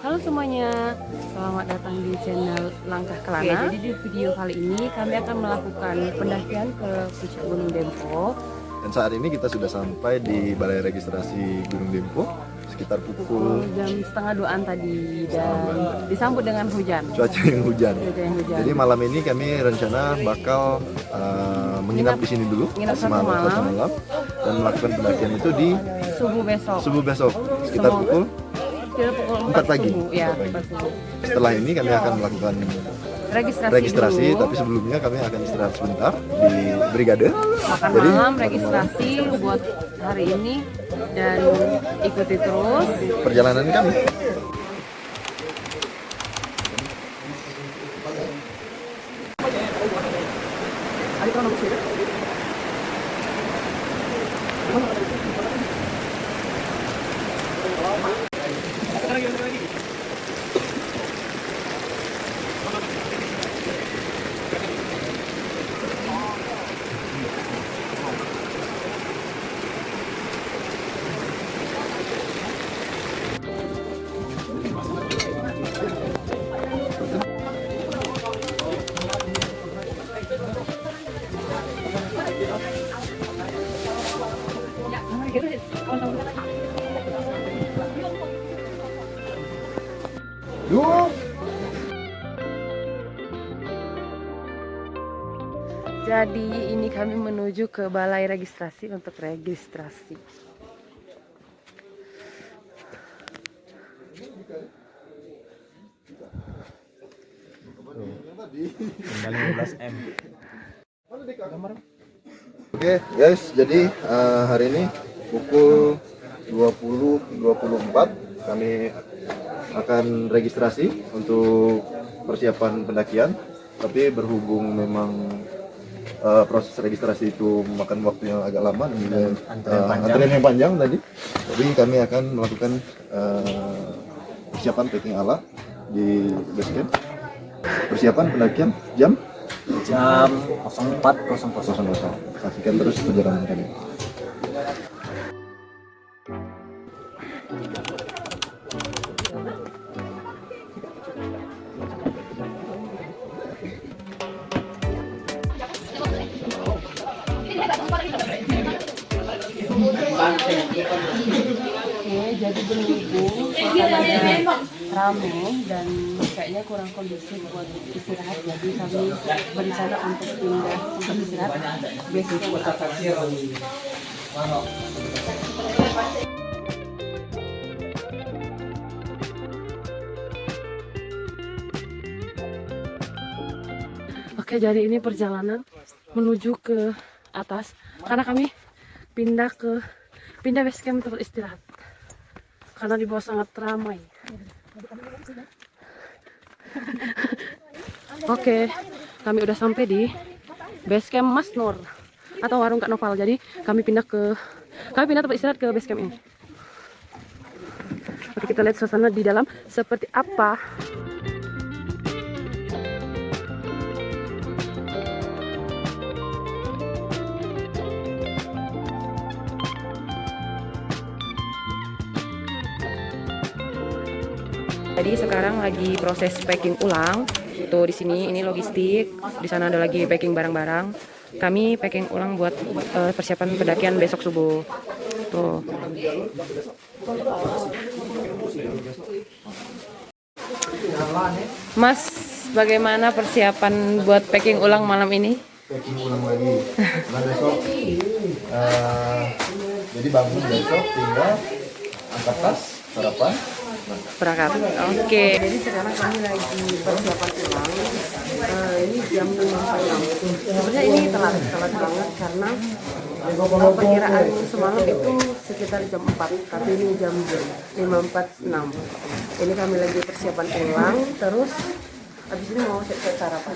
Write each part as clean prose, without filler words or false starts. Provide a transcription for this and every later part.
Halo semuanya, selamat datang di channel Langkah Kelana. Jadi di video kali ini kami akan melakukan pendakian ke puncak Gunung Dempo. Dan saat ini kita sudah sampai di Balai Registrasi Gunung Dempo sekitar pukul jam setengah 2-an tadi dan disambut dengan hujan. Cuaca yang hujan. Jadi malam ini kami rencana bakal menginap di sini dulu satu malam dan melakukan pendakian itu di subuh besok sekitar pukul 4 pagi. Ya, 4 pagi. Setelah ini kami akan melakukan registrasi tapi sebelumnya kami akan istirahat sebentar di brigade. Makan malam, registrasi buat hari ini dan ikuti terus perjalanan kami. Jadi ini kami menuju ke balai registrasi untuk registrasi. Oke guys, jadi hari ini pukul 20.24 kami akan registrasi untuk persiapan pendakian. Tapi berhubung memang proses registrasi itu memakan waktu yang agak lama dan juga antrian yang panjang tadi, jadi kami akan melakukan persiapan packing alat di base camp. Persiapan pendakian jam 04.00. Saksikan terus perjalanan kami. Oke, jadi berhubung suasananya rame dan kayaknya kurang kondusif buat istirahat, jadi kami berencana untuk pindah untuk istirahat besok. Oke, jadi ini perjalanan menuju ke atas karena kami pindah base camp untuk istirahat karena di bawah sangat ramai. Oke, kami udah sampai di base camp Mas Nur atau warung Kak Noval. Jadi kami pindah tempat istirahat ke base camp ini. Oke, kita lihat suasana di dalam seperti apa. Jadi sekarang lagi proses packing ulang. Tuh di sini ini logistik, di sana ada lagi packing barang-barang. Kami packing ulang buat persiapan pendakian besok subuh. Tuh. Mas, bagaimana persiapan buat packing ulang malam ini? Packing ulang lagi. Nah, besok jadi bangun besok tinggal angkat tas, sarapan, Berangkat. Oke. Jadi sekarang kami lagi persiapan ulang. Ini jam 5.46. Sebenarnya ini telat banget karena perkiraan semalam itu sekitar jam 4, tapi ini jam 5.46. Ini kami lagi persiapan ulang, terus habis ini mau siap-siap sarapan.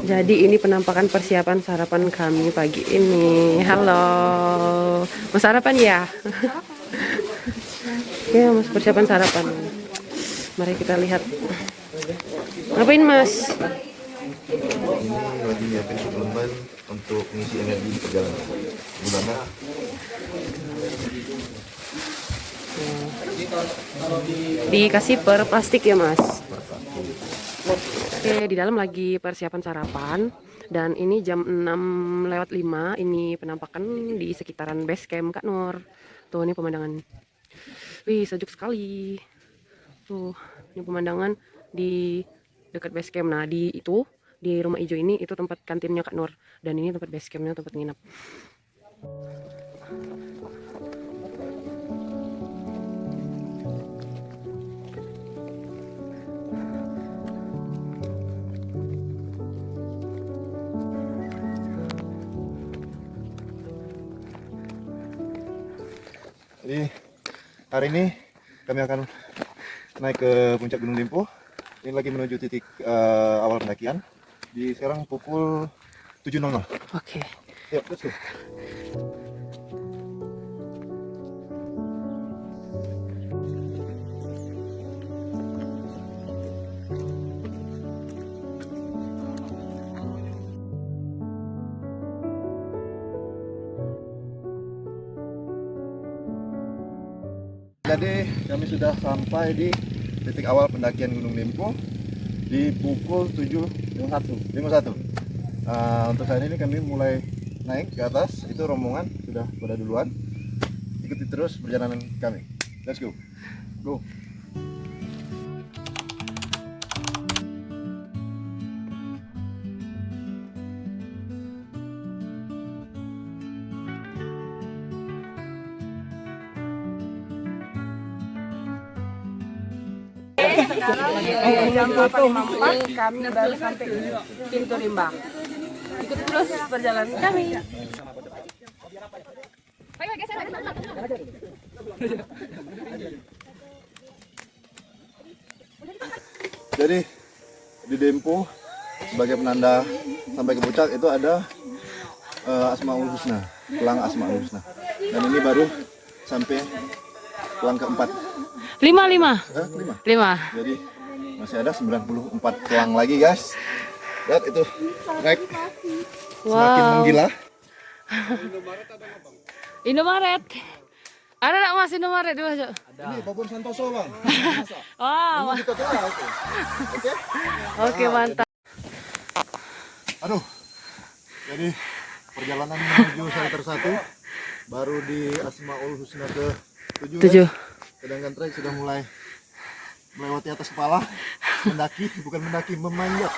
Jadi ini penampakan persiapan sarapan kami pagi ini. Halo, mau sarapan ya? Ya, mas persiapan sarapan. Mari kita lihat. Ngapain mas? ini lagi nyiapin suplemen untuk mengisi energi di perjalanan. Gimana? Dikasih per plastik ya Mas. Oke, di dalam lagi persiapan sarapan. Dan ini jam 6:05. Ini penampakan di sekitaran base camp Kak Nur. Tuh ini pemandangan. Wih, sejuk sekali. Tuh, ini pemandangan di dekat base camp. Nah, di rumah hijau ini itu tempat kantinnya Kak Nur. Dan ini tempat base campnya, tempat nginap. Jadi hari ini kami akan naik ke puncak Gunung Dempo. Ini lagi menuju titik awal pendakian. Di sekarang pukul 7.00. Oke. Yuk, let's go. Jadi kami sudah sampai di titik awal pendakian Gunung Dempo di pukul 7.51. Untuk saat ini kami mulai naik ke atas. Itu rombongan sudah pada duluan. Ikuti terus perjalanan kami. Let's go. Go. Sekarang jam 8.54 kami baru sampai di pintu limbah. Ikut terus perjalanan kami. Jadi di Dempo sebagai penanda sampai ke puncak itu ada Asmaul Husna, pelang Asmaul Husna. Dan ini baru sampai pelang keempat. 5. 5. Jadi masih ada 94 pelang lagi guys. Lihat itu trek semakin menggila. Indomaret. Ada nggak Mas Indomaret dulu? Ada. Ini Babon Santoso bang. Wow. Ini kita telah, oke. Oke mantap. Aduh. Jadi perjalanan menuju shelter 1 baru di Asmaul Husna ke 7. Sedangkan trek sudah mulai melewati atas kepala, bukan mendaki, memanjat.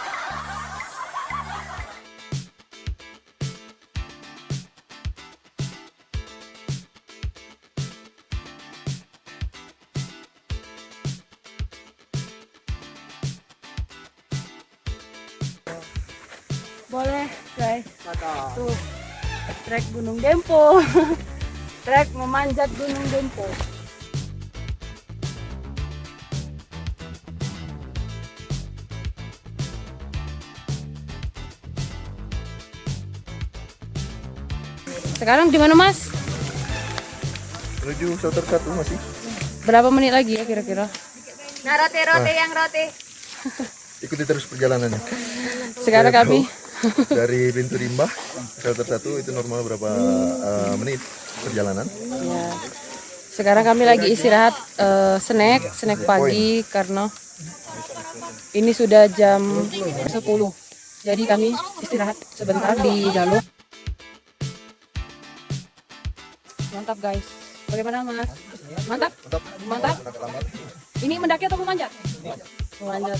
Boleh guys. Tuh trek Gunung Dempo. Trek memanjat Gunung Dempo. Sekarang di mana Mas? Menuju shelter 1 masih. Berapa menit lagi ya kira-kira? Nah, roti yang roti. Ikuti terus perjalanannya. Sekarang kami dari pintu limbah shelter 1 itu normal berapa menit perjalanan? ya. Sekarang kami lagi istirahat snack pagi karena ini sudah jam 10. Jadi kami istirahat sebentar di jalur. Mantap guys. Bagaimana Mas? Mantap? Mantap? Ini mendaki atau memanjat? Memanjat.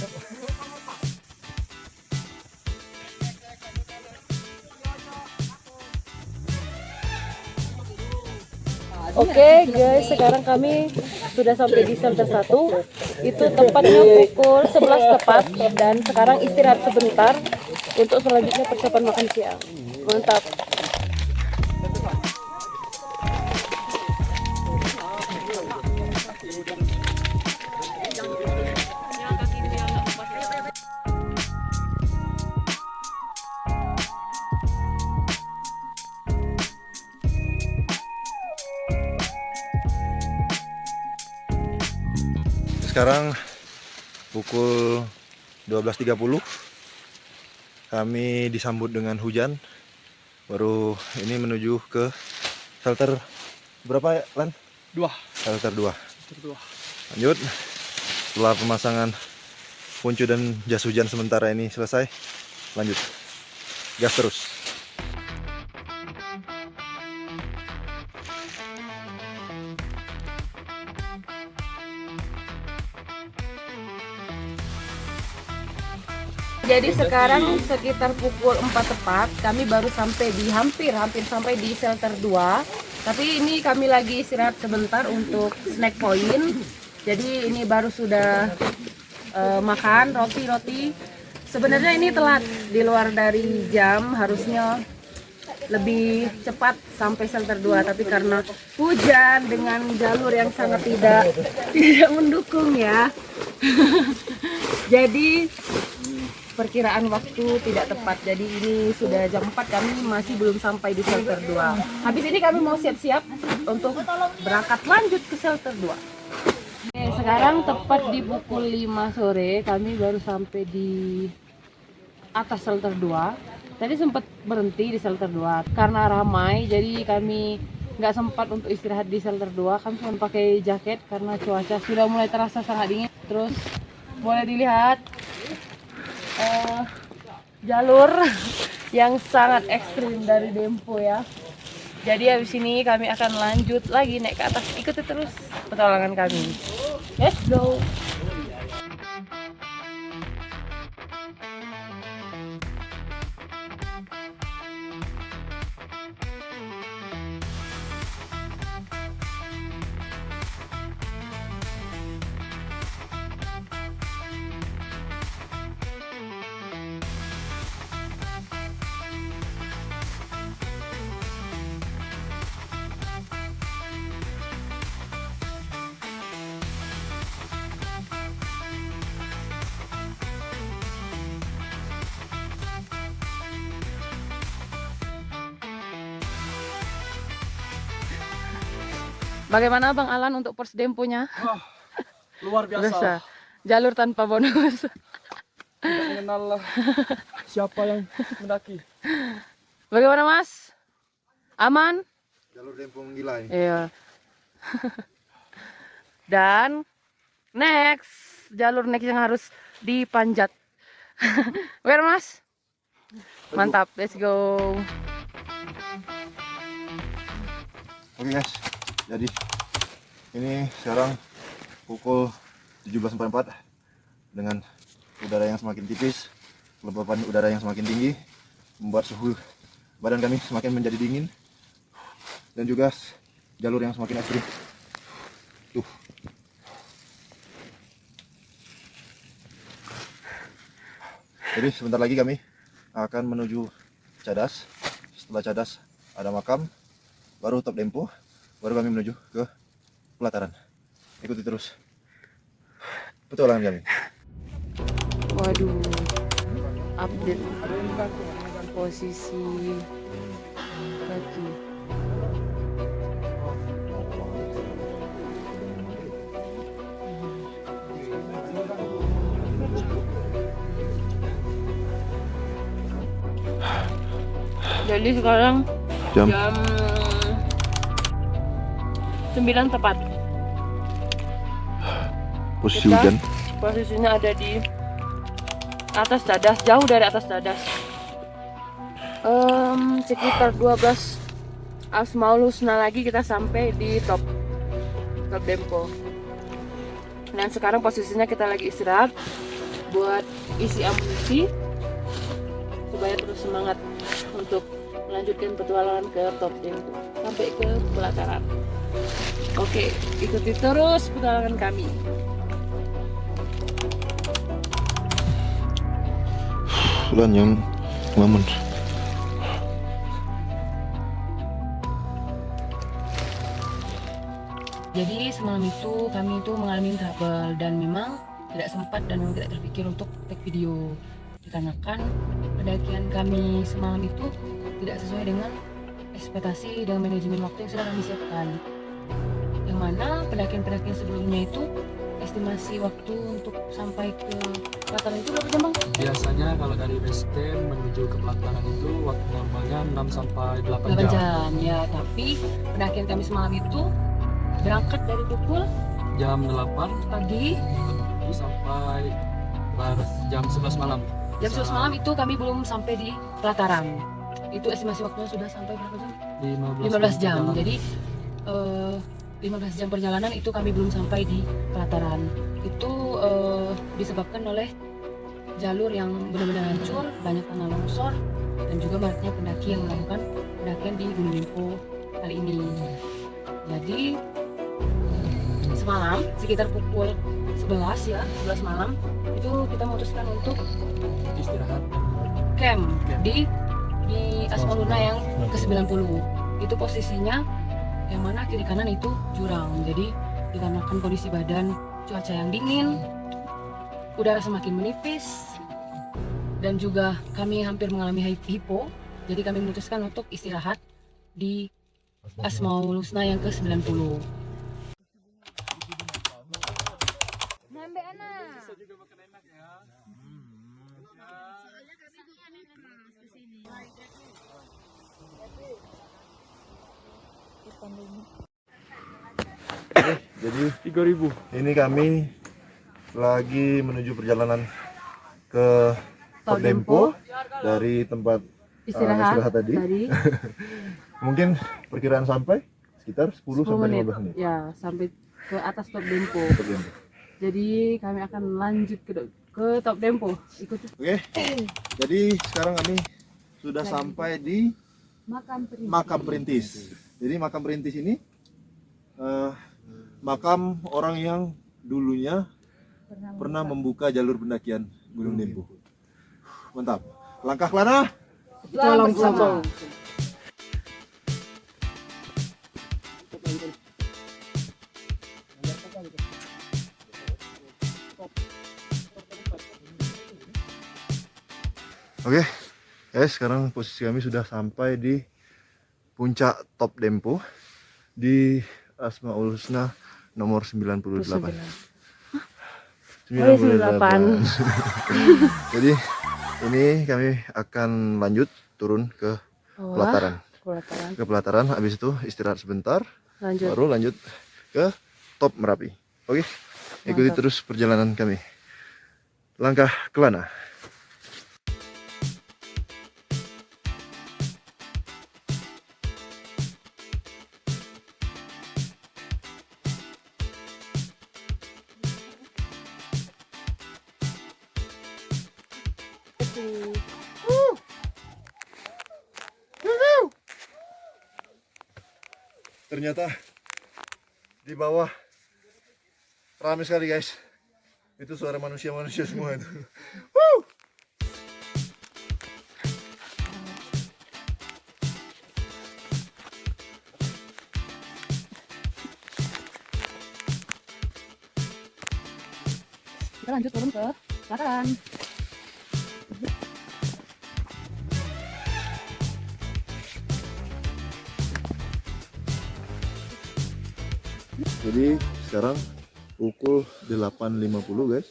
Oke guys, sekarang kami sudah sampai di shelter 1. Itu tempatnya pukul 11 tepat. Dan sekarang istirahat sebentar untuk selanjutnya persiapan makan siang. Mantap. Sekarang pukul 12.30 kami disambut dengan hujan. Baru ini menuju ke shelter berapa ya Lan? 2. Shelter 2. Lanjut. Setelah pemasangan puncu dan jas hujan sementara ini selesai, lanjut gas terus. Jadi sekarang sekitar pukul 4 tepat, kami baru sampai di hampir sampai di shelter 2. Tapi ini kami lagi istirahat sebentar untuk snack point. Jadi ini baru sudah makan roti. Sebenarnya ini telat di luar dari jam, harusnya lebih cepat sampai shelter 2, tapi karena hujan dengan jalur yang sangat tidak mendukung ya. Jadi perkiraan waktu tidak tepat. Jadi ini sudah jam 4, kami masih belum sampai di shelter 2. Habis ini kami mau siap-siap untuk berangkat lanjut ke shelter 2. Oke, sekarang tepat di pukul 5 sore kami baru sampai di atas shelter 2. Tadi sempat berhenti di shelter 2 karena ramai, jadi kami nggak sempat untuk istirahat di shelter 2. Kami cuma pakai jaket karena cuaca sudah mulai terasa sangat dingin. Terus boleh dilihat jalur yang sangat ekstrim dari Dempo ya. Jadi habis ini kami akan lanjut lagi naik ke atas. Ikuti terus petualangan kami. Let's go. Bagaimana Bang Alan untuk pers Demponya? Luar biasa. Jalur tanpa bonus. Tidak mengenal siapa yang mendaki. Bagaimana Mas? Aman? Jalur Dempo menggila ini. Iya. Dan jalur next yang harus dipanjat. Bagaimana Mas? Mantap, let's go. Oke guys, jadi ini sekarang pukul 17.44 dengan udara yang semakin tipis, kelembapan udara yang semakin tinggi membuat suhu badan kami semakin menjadi dingin dan juga jalur yang semakin ekstrim. Tuh. Jadi sebentar lagi kami akan menuju Cadas. Setelah Cadas ada makam, baru Top Dempo, baru kami menuju ke pelataran. Ikuti terus petualangan kami. Waduh, update posisi kaki. Jadi sekarang jam 9 tepat. Posisi Kita hujan. Posisinya ada di atas Cadas, jauh dari atas Cadas. Sekitar 12 Asmaulusna lagi kita sampai di top Dempo. Dan sekarang posisinya kita lagi istirahat buat isi amunisi supaya terus semangat untuk melanjutkan petualangan ke top Dempo sampai ke pelataran. Oke, ikuti terus petualangan kami. Bulan yang ngelamun. Jadi semalam itu kami itu mengalami trouble dan memang tidak sempat dan memang tidak terpikir untuk take video. Dikarenakan pendakian kami semalam itu tidak sesuai dengan ekspektasi dan manajemen waktu yang sudah kami siapkan. Yang mana pendakian-pendakian sebelumnya itu estimasi waktu untuk sampai ke pelataran itu berapa jam Bang? Biasanya kalau dari base camp menuju ke pelataran itu waktu normalnya 6 sampai 8 8 jam. jam ya, tapi pendakian kami semalam itu berangkat dari pukul jam 8 pagi. sampai jam 11 malam. Jam 11 malam itu kami belum sampai di pelataran. Itu estimasi waktunya sudah sampai berapa jam? 15 jam. perjalanan. Jadi 15 jam perjalanan itu kami belum sampai di pelataran. Itu disebabkan oleh jalur yang benar-benar hancur, banyak tanah longsor, dan juga banyaknya pendaki yang melakukan pendakian di Gunung Dempo kali ini. Jadi semalam sekitar pukul 11 ya, 11 malam itu kita memutuskan untuk Istirahat. camp di Asmaul Husna yang ke-90. Itu posisinya yang mana kiri kanan itu jurang. Jadi dikarenakan kondisi badan cuaca yang dingin, udara semakin menipis, dan juga kami hampir mengalami hipo. Jadi kami memutuskan untuk istirahat di Asmaul Husna yang ke-90. Nambah anak. Jadi 3.000. ini kami lagi menuju perjalanan ke Top Dempo dari tempat istirahat tadi. Mungkin perkiraan sampai sekitar 10 sampai 15 menit. Ya, sampai ke atas Top Dempo. Top Dempo. Jadi kami akan lanjut ke Top Dempo. Ikuti Oke. Jadi sekarang kami sudah sampai di Makam Perintis. Jadi Makam Perintis ini makam orang yang dulunya pernah membuka jalur pendakian Gunung Dempo. Mantap. Langkah Kelana. Tolong bersama. Oke, guys, sekarang posisi kami sudah sampai di puncak Top Dempo di Asmaul Husna nomor 98. 98. Jadi ini kami akan lanjut turun ke pelataran. Ke pelataran, habis itu istirahat sebentar, baru lanjut ke Top Merapi. Oke, ikuti terus perjalanan kami. Langkah Kelana. Ternyata di bawah ramai sekali, guys. Itu suara manusia-manusia semua itu. Kita lanjut turun ke pelataran. Jadi sekarang pukul 8.50, guys.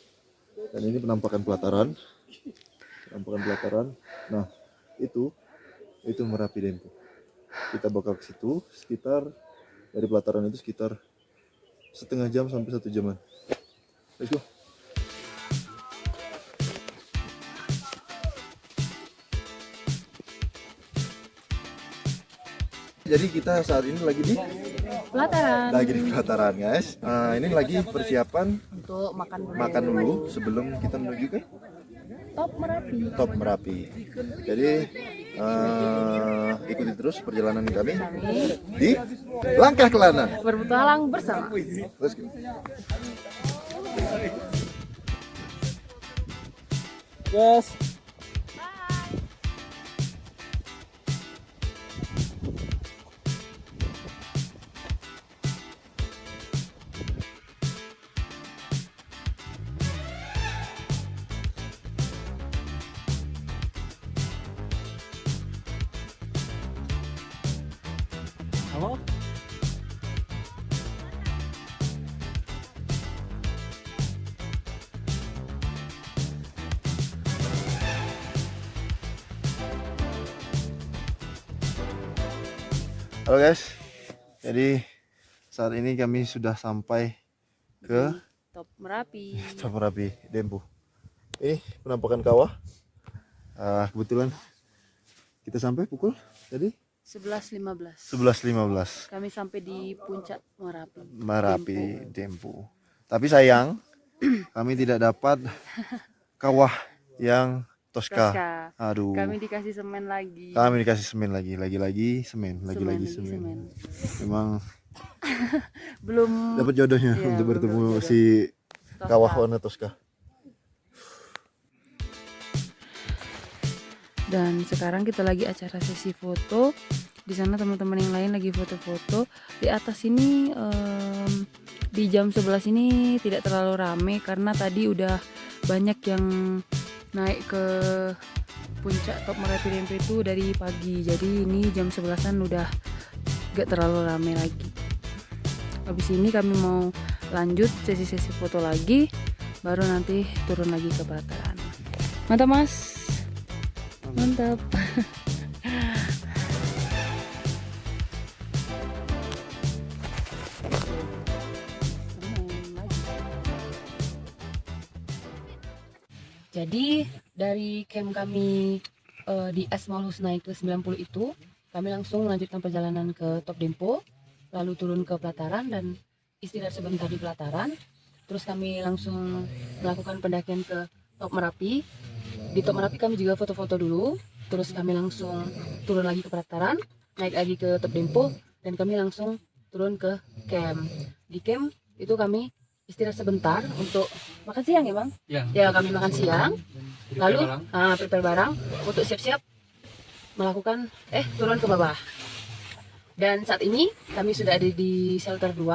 Dan ini penampakan pelataran. Nah, itu Merapi Dempo. Kita bakal ke situ sekitar dari pelataran itu sekitar setengah jam sampai 1 jaman. Let's go. Jadi kita saat ini lagi di pelataran, guys. Ini lagi persiapan Untuk makan dulu sebelum kita menuju ke Top Merapi. Jadi ikuti terus perjalanan kami di Langkah Kelana. berpetualang bersama. Let's go. Yes. Halo. Halo guys, jadi saat ini kami sudah sampai ke Top Merapi. Top Merapi Dempo. Ini penampakan kawah. Kebetulan kita sampai pukul tadi 11.15. 11.15 Kami sampai di puncak Merapi. Merapi Dempo. Tapi sayang kami tidak dapat kawah yang Tosca. Tosca. Aduh. Kami dikasih semen lagi. Kami dikasih semen lagi semen. Memang Belum dapat jodohnya iya, untuk belum bertemu dapat jodoh. si Tosca. kawah warna Tosca. Dan sekarang kita lagi acara sesi foto. Di sana teman-teman yang lain lagi foto-foto. Di atas ini di jam 11 ini tidak terlalu rame karena tadi udah banyak yang naik ke puncak Top Merapi Dempo itu dari pagi. Jadi ini jam 11-an udah gak terlalu rame lagi. Habis ini kami mau lanjut sesi-sesi foto lagi, baru nanti turun lagi ke pelataran. Mantap Mas. Mantap. Jadi dari camp kami di Asmaul Husna itu 90 itu, kami langsung melanjutkan perjalanan ke Top Dempo, lalu turun ke pelataran dan istirahat sebentar di pelataran. Terus kami langsung melakukan pendakian ke Top Merapi. Di Top Merapi kami juga foto-foto dulu, terus kami langsung turun lagi ke pelataran, naik lagi ke Top Dempo, dan kami langsung turun ke camp. Di camp itu kami istirahat sebentar untuk makan siang ya Bang? Ya kami makan siang, lalu prepare barang untuk siap-siap melakukan turun ke bawah. Dan saat ini kami sudah ada di shelter 2.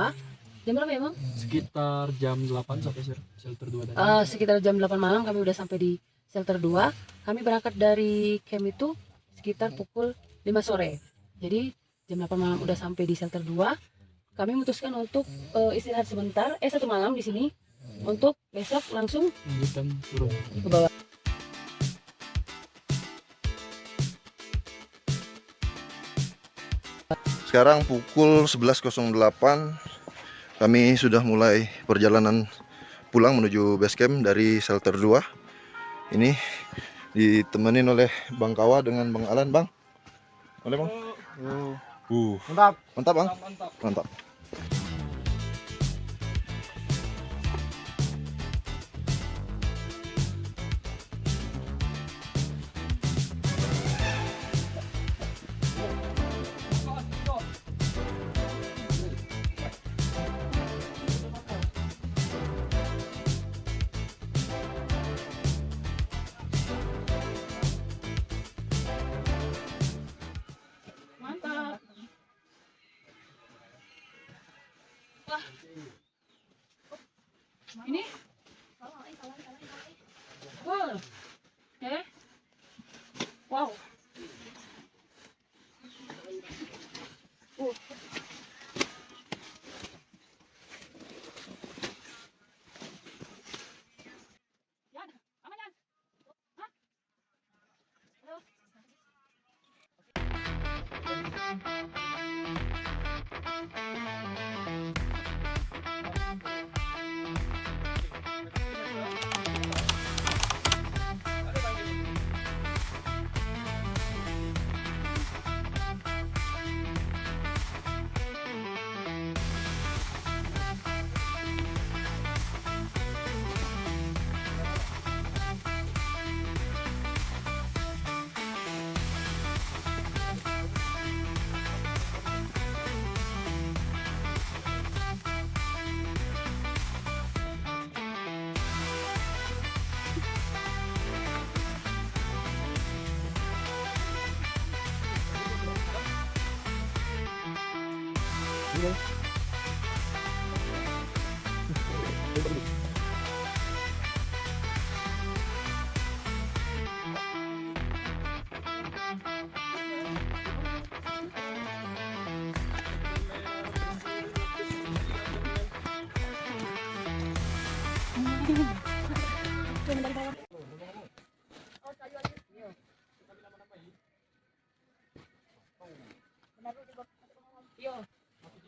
Jam berapa ya Bang? Sekitar jam 8 sampai shelter 2 tadi. Sekitar jam 8 malam kami udah sampai di shelter 2. Kami berangkat dari camp itu sekitar pukul 5 sore. Jadi jam 8 malam udah sampai di shelter 2. Kami memutuskan untuk istirahat sebentar, 1 malam di sini, untuk besok langsung lanjutkan turun ke bawah. Sekarang pukul 11.08. Kami sudah mulai perjalanan pulang menuju base camp dari shelter 2. Ini ditemenin oleh Bang Kawa dengan Bang Alan, Bang. Boleh, Bang? Mantap. Mantap, Bang. Mantap. Mantap. Wah. Ini? Wow. Wow.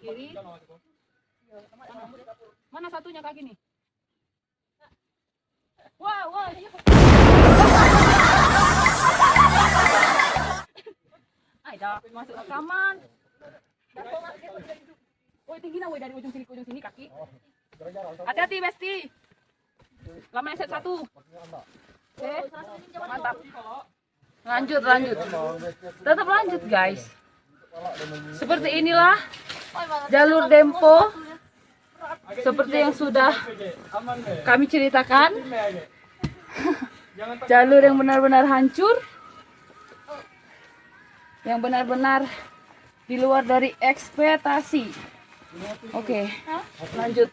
Kiri. Mana satunya kaki nih? Wah, wah. Ayo, masuk rekaman. Woi, tinggi nah, woi, dari ujung sini ke ujung sini kaki. Hati-hati, Besti. Lama set 1. Oke, mantap. Lanjut. Tetap lanjut, guys. Seperti inilah jalur Dempo. Seperti yang sudah kami ceritakan. Jalur yang benar-benar hancur. Yang benar-benar di luar dari ekspektasi. Oke, lanjut.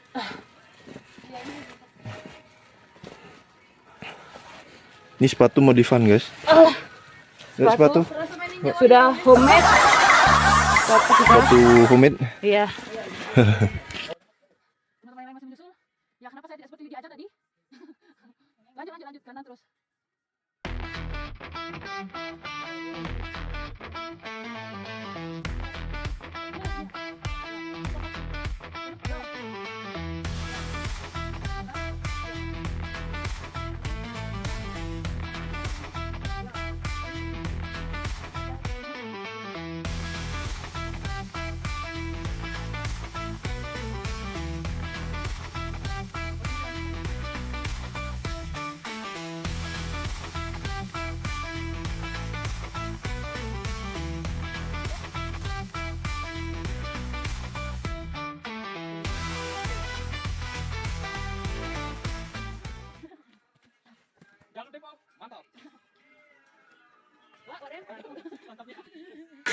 Ini sepatu modifan guys. Sepatu Sudah homemade. sepatu homemade. Iya. Teman-teman yang masih menyusul, ya kenapa saya tidak seperti Widya aja tadi? Lanjut, kanan terus.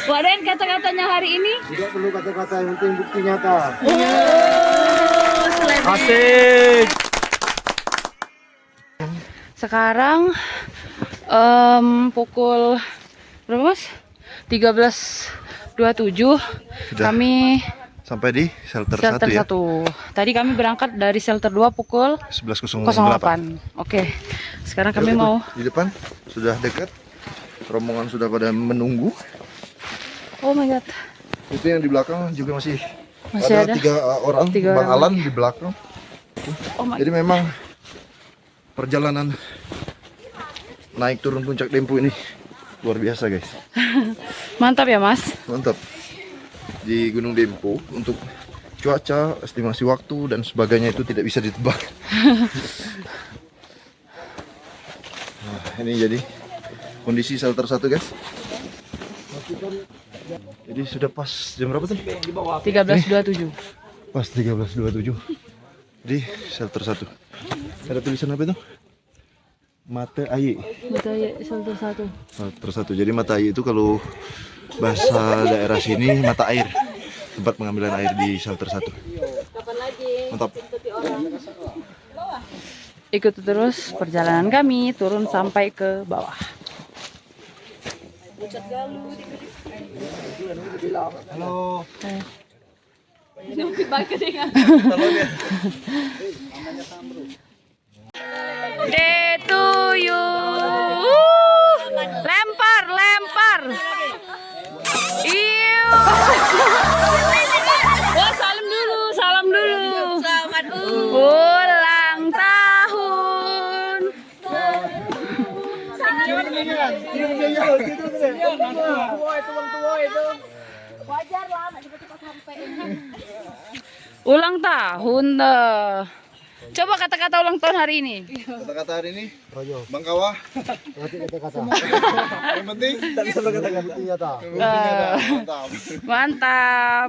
Waden, kata-katanya hari ini? Tidak perlu kata-kata, yang penting bukti nyata. Asik. Sekarang pukul berapa, Mas? 13.27. Kami Sampai di shelter, shelter 1 ya. 1. Tadi kami berangkat dari shelter 2 pukul 11.08. 08. Oke. Sekarang kami mau Di depan sudah dekat. Rombongan sudah pada menunggu. Oh my god. Itu yang di belakang juga masih Ada 3 orang. 3 Bang orang. Alan di belakang. Oh my Jadi memang perjalanan naik turun puncak Dempo ini luar biasa guys. Mantap ya, Mas. Mantap. Di Gunung Dempo untuk cuaca, estimasi waktu dan sebagainya itu tidak bisa ditebak. Nah, ini jadi kondisi shelter 1 guys. Jadi sudah pas jam berapa tuh? 13.27. Pas 13.27 di shelter 1. Ada tulisan apa itu? Mata air. Betul ya, shelter 1. Shelter 1. Jadi mata air itu kalau bahasa daerah sini mata air. Tempat pengambilan air di shelter 1. Mantap. Ikuti terus perjalanan kami turun sampai ke bawah. Halo. Day to you. Lempar. Iu. Oh, salam dulu. Selamat ulang tahun. Ulang tahun dah. Coba kata-kata ulang tahun hari ini. Kata-kata hari ini, Bang Kawah. Kata-kata. Yang penting tak bisa kata-kata. Mantap. Mantap.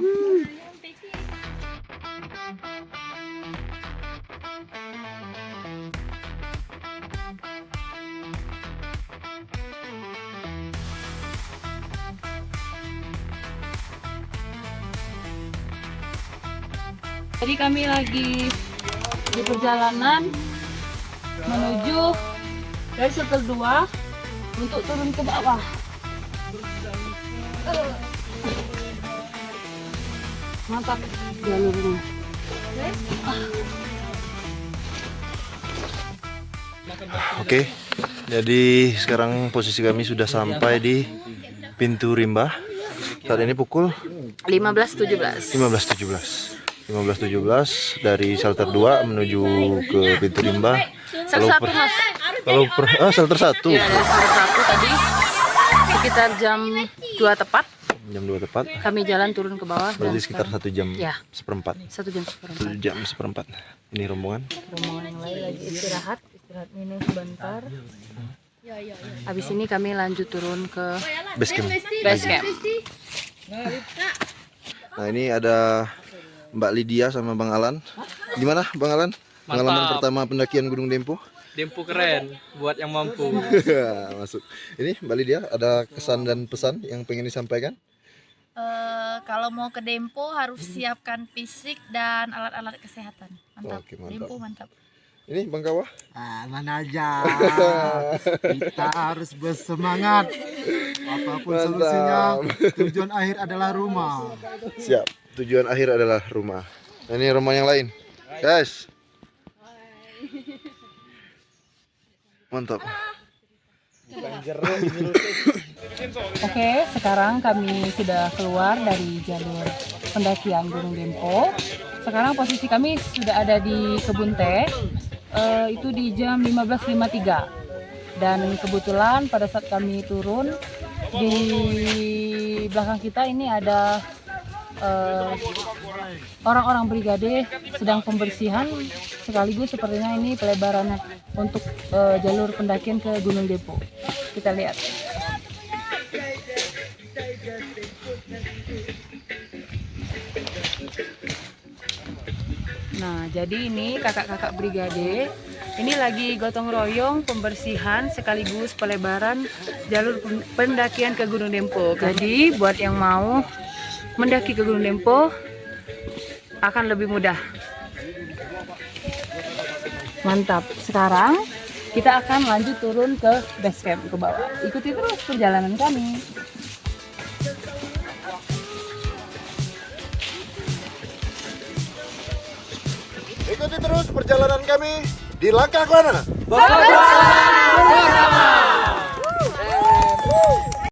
Jadi kami lagi di perjalanan menuju dari shelter 2 untuk turun ke bawah. Mantap jalurnya. Oke, jadi sekarang posisi kami sudah sampai di pintu rimba. Saat ini pukul 15.17. 15.17. 15.17 dari shelter 2 menuju ke pintu limbah. Shelter 1. Ya, dari shelter 1 tadi sekitar jam 2 tepat. Jam 2 tepat. Kami jalan turun ke bawah. Berarti sekitar 1 jam ya, seperempat. 1 jam seperempat. 1 jam seperempat. Ini rombongan. Rombongan yang lain lagi istirahat minum sebentar. Habis ini kami lanjut turun ke Base camp. base camp. Nah, ini ada Mbak Lydia sama Bang Alan. Gimana Bang Alan? Pengalaman Mantap. pertama pendakian Gunung Dempo? Dempo keren buat yang mampu. Masuk. Ini Mbak Lydia, ada kesan dan pesan yang pengen disampaikan? Kalau mau ke Dempo harus siapkan fisik dan alat-alat kesehatan. Mantap. Oke, mantap. Dempo mantap. Ini Bang Kawah? Mana aja. Kita harus bersemangat. Apapun solusinya, tujuan akhir adalah rumah. Siap. Tujuan akhir adalah rumah. Nah, ini rumah yang lain. Guys. Mantap. Oke, sekarang kami sudah keluar dari jalur pendakian Gunung Dempo. Sekarang posisi kami sudah ada di kebun teh. Itu di jam 15.53. Dan kebetulan pada saat kami turun, di belakang kita ini ada orang-orang brigade sedang pembersihan, sekaligus sepertinya ini pelebaran untuk jalur pendakian ke Gunung Dempo. Kita lihat. Nah, jadi ini kakak-kakak brigade ini lagi gotong royong pembersihan sekaligus pelebaran jalur pendakian ke Gunung Dempo. Jadi buat yang mau mendaki ke Gunung Dempo akan lebih mudah. Mantap. Sekarang kita akan lanjut turun ke base camp ke bawah. Ikuti terus perjalanan kami. Ikuti terus perjalanan kami di langkah mana?